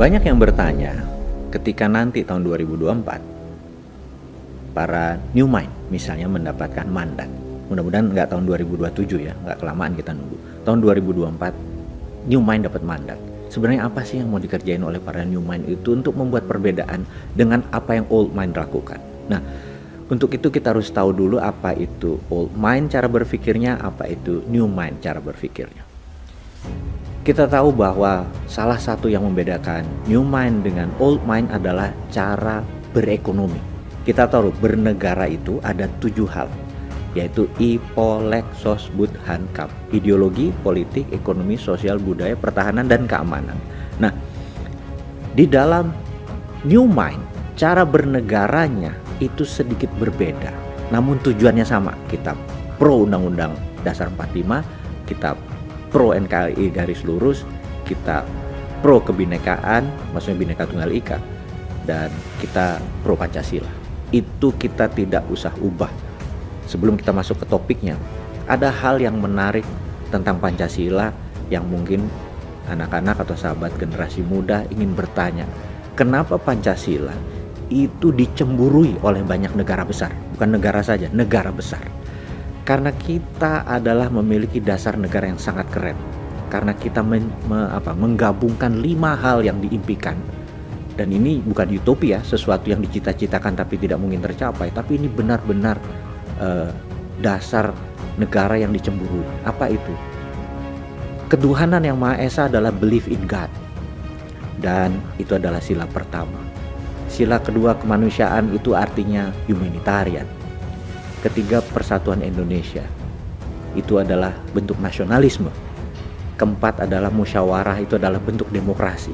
Banyak yang bertanya, ketika nanti tahun 2024, para new mind misalnya mendapatkan mandat. Mudah-mudahan nggak tahun 2027 ya, nggak kelamaan kita nunggu. Tahun 2024, new mind dapat mandat. Sebenarnya apa sih yang mau dikerjain oleh para new mind itu untuk membuat perbedaan dengan apa yang old mind lakukan? Nah, untuk itu kita harus tahu dulu apa itu old mind cara berpikirnya, apa itu new mind cara berpikirnya. Kita tahu bahwa salah satu yang membedakan new mind dengan old mind adalah cara berekonomi. Kita tahu bernegara itu ada 7 hal, yaitu Ipolek Sosbud Hankam, ideologi, politik, ekonomi, sosial, budaya, pertahanan, dan keamanan. Nah, di dalam new mind, cara bernegaranya itu sedikit berbeda, namun tujuannya sama. Kita pro Undang-Undang Dasar 45, kita pro NKRI garis lurus, kita pro kebinekaan, maksudnya Bhinneka Tunggal Ika, dan kita pro Pancasila. Itu kita tidak usah ubah. Sebelum kita masuk ke topiknya, ada hal yang menarik tentang Pancasila yang mungkin anak-anak atau sahabat generasi muda ingin bertanya, kenapa Pancasila itu dicemburui oleh banyak negara besar? Bukan negara saja, negara besar. Karena kita adalah memiliki dasar negara yang sangat keren. Karena kita menggabungkan 5 hal yang diimpikan. Dan ini bukan utopia, sesuatu yang dicita-citakan tapi tidak mungkin tercapai. Tapi ini benar-benar dasar negara yang dicemburui. Apa itu? Ketuhanan yang Maha Esa adalah belief in God. Dan itu adalah sila pertama. Sila kedua, kemanusiaan, itu artinya humanitarian. Ketiga, persatuan Indonesia. Itu adalah bentuk nasionalisme. Keempat adalah musyawarah, itu adalah bentuk demokrasi.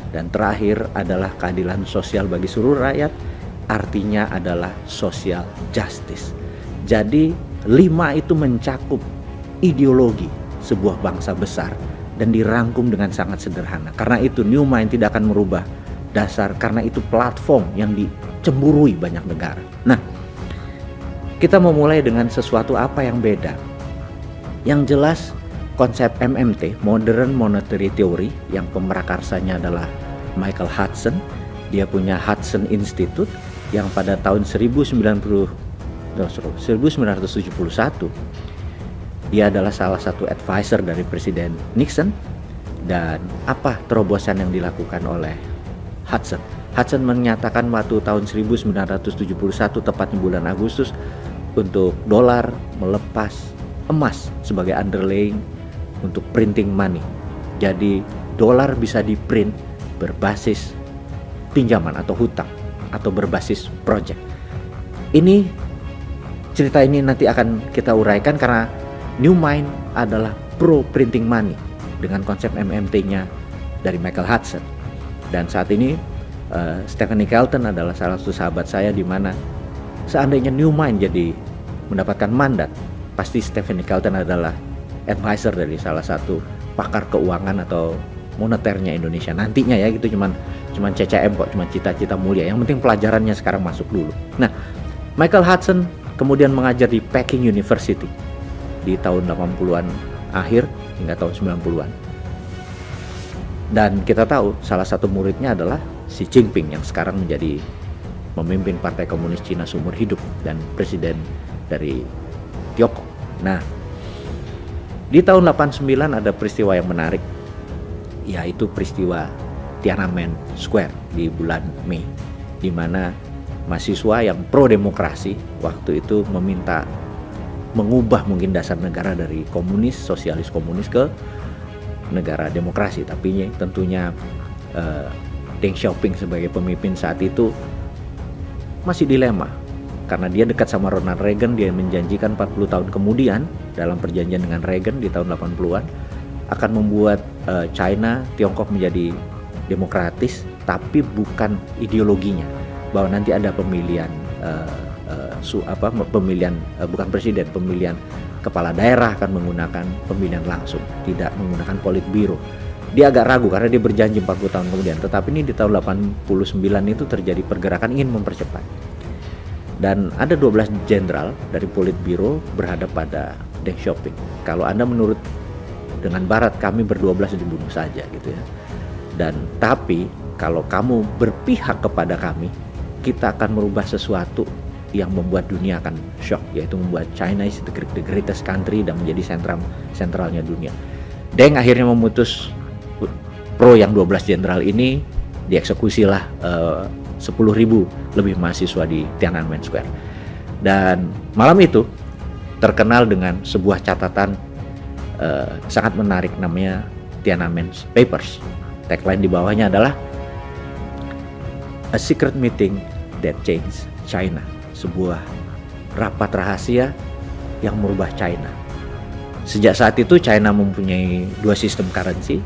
Dan terakhir adalah keadilan sosial bagi seluruh rakyat, artinya adalah social justice. Jadi 5 itu mencakup ideologi sebuah bangsa besar dan dirangkum dengan sangat sederhana. Karena itu new mind tidak akan merubah dasar, karena itu platform yang dicemburui banyak negara. Nah, kita memulai dengan sesuatu apa yang beda. Yang jelas konsep MMT, Modern Monetary Theory, yang pemerakarsanya adalah Michael Hudson. Dia punya Hudson Institute yang pada tahun 1971 dia adalah salah satu advisor dari Presiden Nixon. Dan apa terobosan yang dilakukan oleh Hudson? Hudson menyatakan waktu tahun 1971 tepatnya bulan Agustus untuk dolar melepas emas sebagai underlying untuk printing money. Jadi dolar bisa di-print berbasis pinjaman atau hutang atau berbasis project. Cerita ini nanti akan kita uraikan karena new mind adalah pro printing money dengan konsep MMT-nya dari Michael Hudson. Dan saat ini Stephanie Kelton adalah salah satu sahabat saya, di mana seandainya new mind jadi mendapatkan mandat, pasti Stephanie Kelton adalah advisor dari salah satu pakar keuangan atau moneternya Indonesia nantinya ya. Gitu cuman CCM kok, cuma cita-cita mulia. Yang penting pelajarannya sekarang masuk dulu. Nah, Michael Hudson kemudian mengajar di Peking University di tahun 80-an akhir hingga tahun 90-an. Dan kita tahu salah satu muridnya adalah Xi Jinping yang sekarang menjadi memimpin Partai Komunis Cina seumur hidup dan presiden dari Tiongkok. Nah, di tahun 89 ada peristiwa yang menarik, yaitu peristiwa Tiananmen Square di bulan Mei, di mana mahasiswa yang pro demokrasi waktu itu meminta mengubah mungkin dasar negara dari komunis, sosialis komunis ke negara demokrasi. Tapi tentunya Deng Xiaoping sebagai pemimpin saat itu masih dilema, karena dia dekat sama Ronald Reagan. Dia menjanjikan 40 tahun kemudian dalam perjanjian dengan Reagan di tahun 80-an akan membuat China, Tiongkok menjadi demokratis, tapi bukan ideologinya, bahwa nanti ada pemilihan bukan presiden, pemilihan kepala daerah akan menggunakan pemilihan langsung, tidak menggunakan politbiro. Dia agak ragu karena dia berjanji 40 tahun kemudian, tetapi ini di tahun 89 itu terjadi pergerakan ingin mempercepat. Dan ada 12 jenderal dari politbiro berhadap pada Deng Xiaoping. Kalau Anda menurut dengan Barat, kami ber-12 dibunuh saja gitu ya. Dan tapi kalau kamu berpihak kepada kami, kita akan merubah sesuatu yang membuat dunia akan shock, yaitu membuat China is the greatest country dan menjadi sentralnya dunia. Deng akhirnya memutus pro yang 12 jenderal ini, dieksekusilah 10.000 lebih mahasiswa di Tiananmen Square. Dan malam itu terkenal dengan sebuah catatan sangat menarik, namanya Tiananmen Papers. Tagline di bawahnya adalah A Secret Meeting That Changed China, sebuah rapat rahasia yang merubah China. Sejak saat itu China mempunyai dua sistem currency,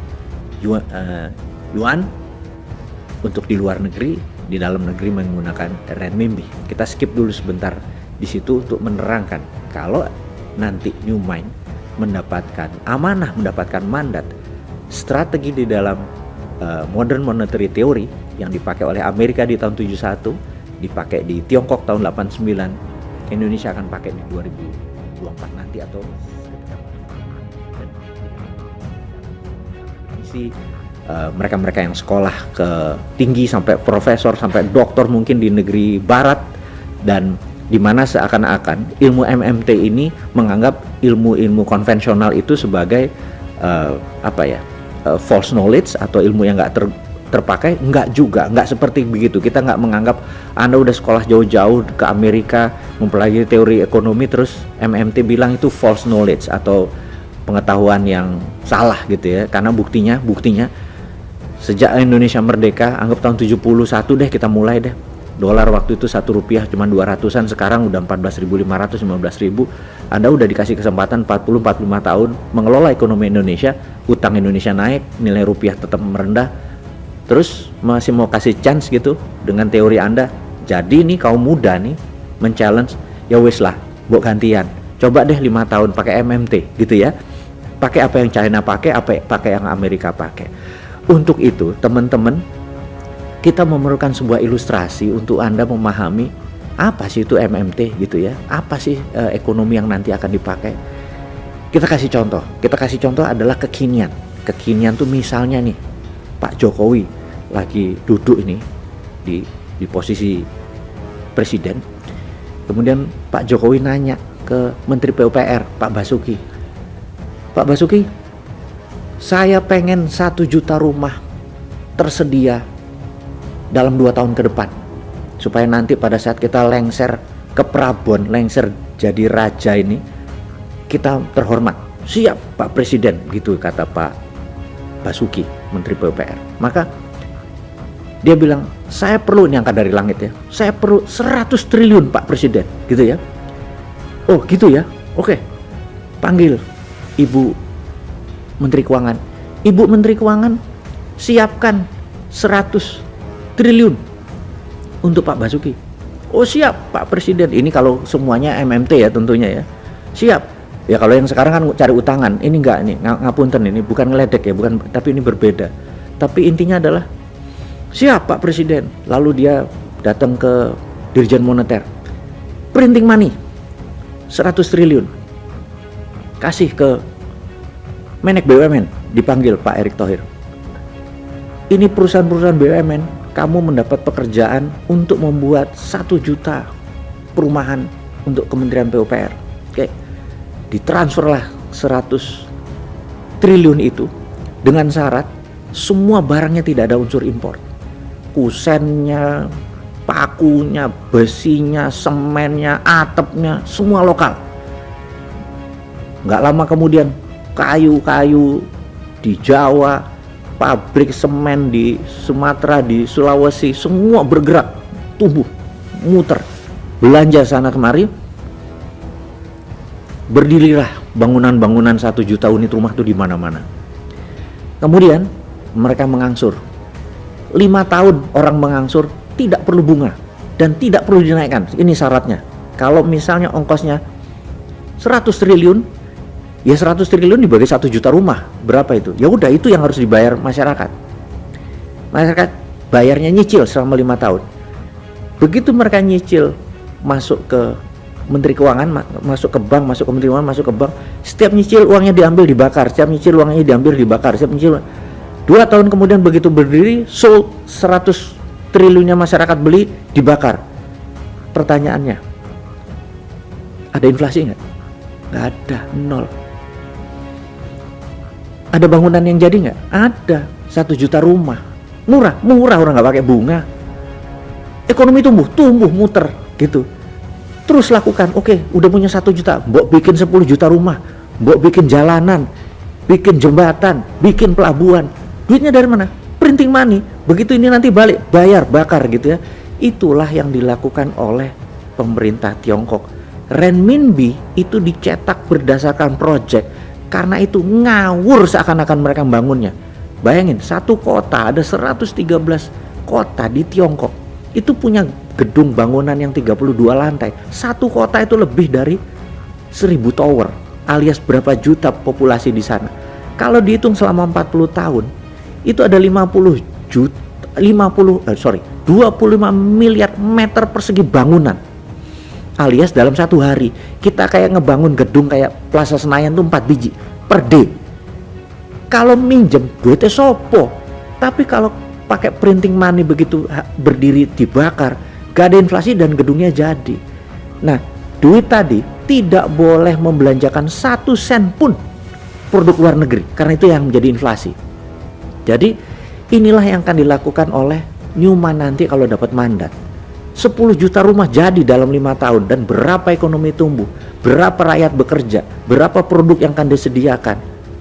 yuan untuk di luar negeri, di dalam negeri menggunakan renminbi. Kita skip dulu sebentar di situ untuk menerangkan kalau nanti New Mind mendapatkan amanah, mendapatkan mandat, strategi di dalam modern monetary theory yang dipakai oleh Amerika di tahun 71, dipakai di Tiongkok tahun 89, Indonesia akan pakai di 2024 nanti atau mereka-mereka yang sekolah ke tinggi sampai profesor sampai doktor mungkin di negeri barat, dan di mana seakan-akan ilmu MMT ini menganggap ilmu-ilmu konvensional itu sebagai false knowledge atau ilmu yang nggak terpakai. Nggak juga, nggak seperti begitu. Kita nggak menganggap Anda udah sekolah jauh-jauh ke Amerika mempelajari teori ekonomi terus MMT bilang itu false knowledge atau pengetahuan yang salah gitu ya. Karena buktinya sejak Indonesia merdeka, anggap tahun 71 deh kita mulai deh. Dolar waktu itu 1 rupiah cuma 200-an, sekarang udah 14.500, 15.000. Anda udah dikasih kesempatan 40-45 tahun mengelola ekonomi Indonesia, utang Indonesia naik, nilai rupiah tetap merendah. Terus masih mau kasih chance gitu dengan teori Anda. Jadi nih kaum muda nih men-challenge, ya wis lah, buat gantian. Coba deh 5 tahun pakai MMT gitu ya. Pakai apa yang China pakai, pakai yang Amerika pakai. Untuk itu, teman-teman, kita memerlukan sebuah ilustrasi untuk Anda memahami apa sih itu MMT gitu ya. Apa sih ekonomi yang nanti akan dipakai. Kita kasih contoh adalah kekinian. Kekinian tuh misalnya nih, Pak Jokowi lagi duduk ini di posisi presiden. Kemudian Pak Jokowi nanya ke Menteri PUPR, Pak Basuki. Pak Basuki, saya pengen 1 juta rumah tersedia dalam 2 tahun ke depan, supaya nanti pada saat kita lengser ke Prabon, lengser jadi raja ini, kita terhormat. Siap Pak Presiden, gitu kata Pak Basuki, Menteri PUPR. Maka dia bilang, saya perlu, ini angka dari langit ya, saya perlu 100 triliun Pak Presiden, gitu ya. Oh gitu ya, oke. Panggil Ibu Menteri Keuangan. Ibu Menteri Keuangan, siapkan 100 triliun untuk Pak Basuki. Oh siap Pak Presiden. Ini kalau semuanya MMT ya tentunya ya. Siap. Ya kalau yang sekarang kan cari utangan. Ini enggak, ini ngapunten, ini bukan ngeledek ya, bukan, tapi ini berbeda. Tapi intinya adalah siap Pak Presiden. Lalu dia datang ke Dirjen Moneter. Printing money 100 triliun. Kasih ke Menek BUMN, dipanggil Pak Erick Thohir. Ini perusahaan-perusahaan BUMN, kamu mendapat pekerjaan untuk membuat 1 juta perumahan untuk Kementerian PUPR. Oke, ditransferlah 100 triliun itu dengan syarat semua barangnya tidak ada unsur impor. Kusennya, pakunya, besinya, semennya, atapnya, semua lokal. Nggak lama kemudian kayu-kayu di Jawa, pabrik semen di Sumatera, di Sulawesi, semua bergerak, tumbuh, muter, belanja sana kemari. Berdirilah bangunan-bangunan 1 juta unit rumah itu di mana-mana. Kemudian mereka mengangsur. 5 tahun orang mengangsur, tidak perlu bunga dan tidak perlu dinaikkan. Ini syaratnya. Kalau misalnya ongkosnya 100 triliun, ya 100 triliun dibagi 1 juta rumah, berapa itu? Ya udah, itu yang harus dibayar masyarakat. Masyarakat bayarnya nyicil selama 5 tahun. Begitu mereka nyicil, masuk ke Menteri Keuangan, masuk ke bank, masuk ke Menteri Keuangan, masuk ke bank, setiap nyicil uangnya diambil dibakar, setiap nyicil uangnya diambil dibakar, setiap nyicil 2 2 tahun kemudian begitu berdiri, sold 100 triliunnya masyarakat beli, dibakar. Pertanyaannya, ada inflasi nggak? Nggak ada, nol. Ada bangunan yang jadi nggak? Ada, 1 juta rumah. Murah orang nggak pakai bunga. Ekonomi tumbuh muter gitu. Terus lakukan, oke, udah punya 1 juta, mbok bikin 10 juta rumah, mbok bikin jalanan, bikin jembatan, bikin pelabuhan. Duitnya dari mana? Printing money. Begitu ini nanti balik, bayar, bakar gitu ya. Itulah yang dilakukan oleh pemerintah Tiongkok. Renminbi itu dicetak berdasarkan project, karena itu ngawur seakan-akan mereka membangunnya. Bayangin, satu kota, ada 113 kota di Tiongkok, itu punya gedung bangunan yang 32 lantai. Satu kota itu lebih dari 1000 tower, alias berapa juta populasi di sana. Kalau dihitung selama 40 tahun, itu ada 25 miliar meter persegi bangunan. Alias dalam satu hari kita kayak ngebangun gedung kayak Plaza Senayan tuh 4 biji per day. Kalau minjem duitnya sopo. Tapi kalau pakai printing money begitu berdiri dibakar, gak ada inflasi dan gedungnya jadi. Nah, duit tadi tidak boleh membelanjakan 1 sen pun produk luar negeri, karena itu yang menjadi inflasi. Jadi inilah yang akan dilakukan oleh Newman nanti kalau dapat mandat. 10 juta rumah jadi dalam 5 tahun, dan berapa ekonomi tumbuh, berapa rakyat bekerja, berapa produk yang akan disediakan.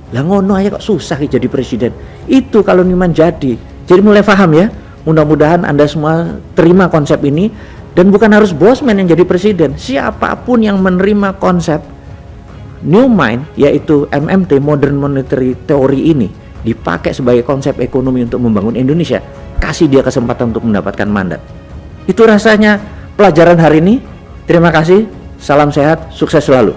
Lah ngono aja kok susah jadi presiden. Itu kalau Newman jadi. Jadi mulai paham ya. Mudah-mudahan Anda semua terima konsep ini, dan bukan harus Bosman yang jadi presiden. Siapapun yang menerima konsep Newman, yaitu MMT, Modern Monetary Theory ini, dipakai sebagai konsep ekonomi untuk membangun Indonesia, kasih dia kesempatan untuk mendapatkan mandat. Itu rasanya pelajaran hari ini. Terima kasih, salam sehat, sukses selalu.